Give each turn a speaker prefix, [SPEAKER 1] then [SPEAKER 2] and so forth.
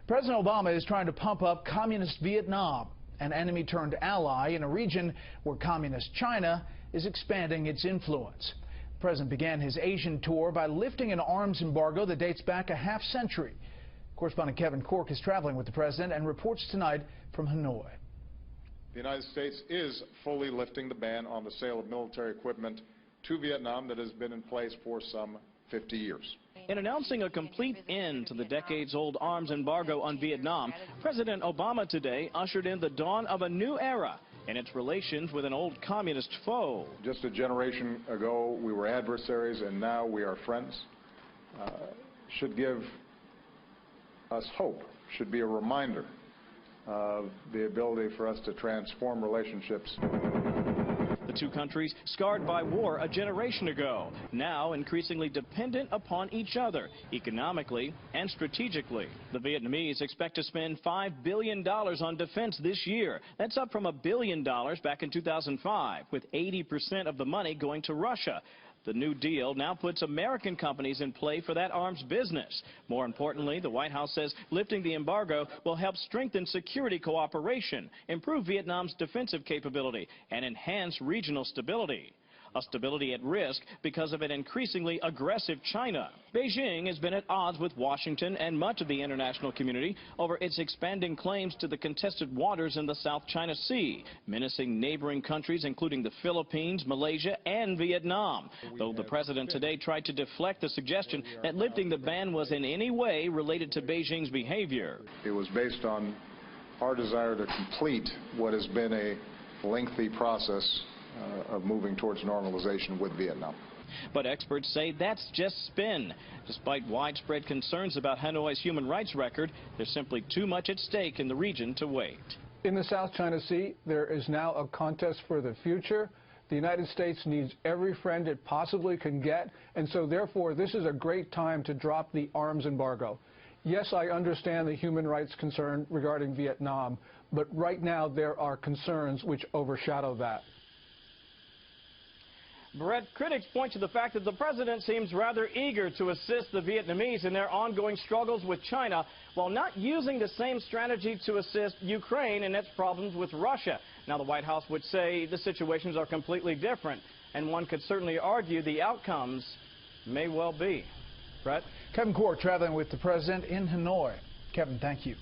[SPEAKER 1] President Obama is trying to pump up communist Vietnam, an enemy turned ally in a region where communist China is expanding its influence. The president began his Asian tour by lifting an arms embargo that dates back a half-century. Correspondent Kevin Cork is traveling with the president and reports tonight from Hanoi.
[SPEAKER 2] The United States is fully lifting the ban on the sale of military equipment to Vietnam that has been in place for some 50 years.
[SPEAKER 3] In announcing a complete end to the decades-old arms embargo on Vietnam, President Obama today ushered in the dawn of a new era in its relations with an old communist foe.
[SPEAKER 2] Just a generation ago, we were adversaries, and now we are friends. Should give us hope, should be a reminder of the ability for us to transform relationships.
[SPEAKER 3] The two countries scarred by war a generation ago, now increasingly dependent upon each other, economically and strategically. The Vietnamese expect to spend $5 billion on defense this year. That's up from $1 billion back in 2005, with 80% of the money going to Russia. The new deal now puts American companies in play for that arms business. More importantly, the White House says lifting the embargo will help strengthen security cooperation, improve Vietnam's defensive capability, and enhance regional stability. A stability at risk because of an increasingly aggressive China. Beijing has been at odds with Washington and much of the international community over its expanding claims to the contested waters in the South China Sea, menacing neighboring countries including the Philippines, Malaysia, and Vietnam. Though the president today tried to deflect the suggestion that lifting the ban was in any way related to Beijing's behavior.
[SPEAKER 2] It was based on our desire to complete what has been a lengthy process of moving towards normalization with Vietnam.
[SPEAKER 3] But experts say that's just spin. Despite widespread concerns about Hanoi's human rights record, there's simply too much at stake in the region to wait.
[SPEAKER 4] In the South China Sea, there is now a contest for the future. The United States needs every friend it possibly can get, and so therefore this is a great time to drop the arms embargo. Yes, I understand the human rights concern regarding Vietnam, but right now there are concerns which overshadow that.
[SPEAKER 3] Brett, critics point to the fact that the president seems rather eager to assist the Vietnamese in their ongoing struggles with China, while not using the same strategy to assist Ukraine in its problems with Russia. Now, the White House would say the situations are completely different, and one could certainly argue the outcomes may well be. Brett?
[SPEAKER 1] Kevin Cork traveling with the president in Hanoi. Kevin, thank you.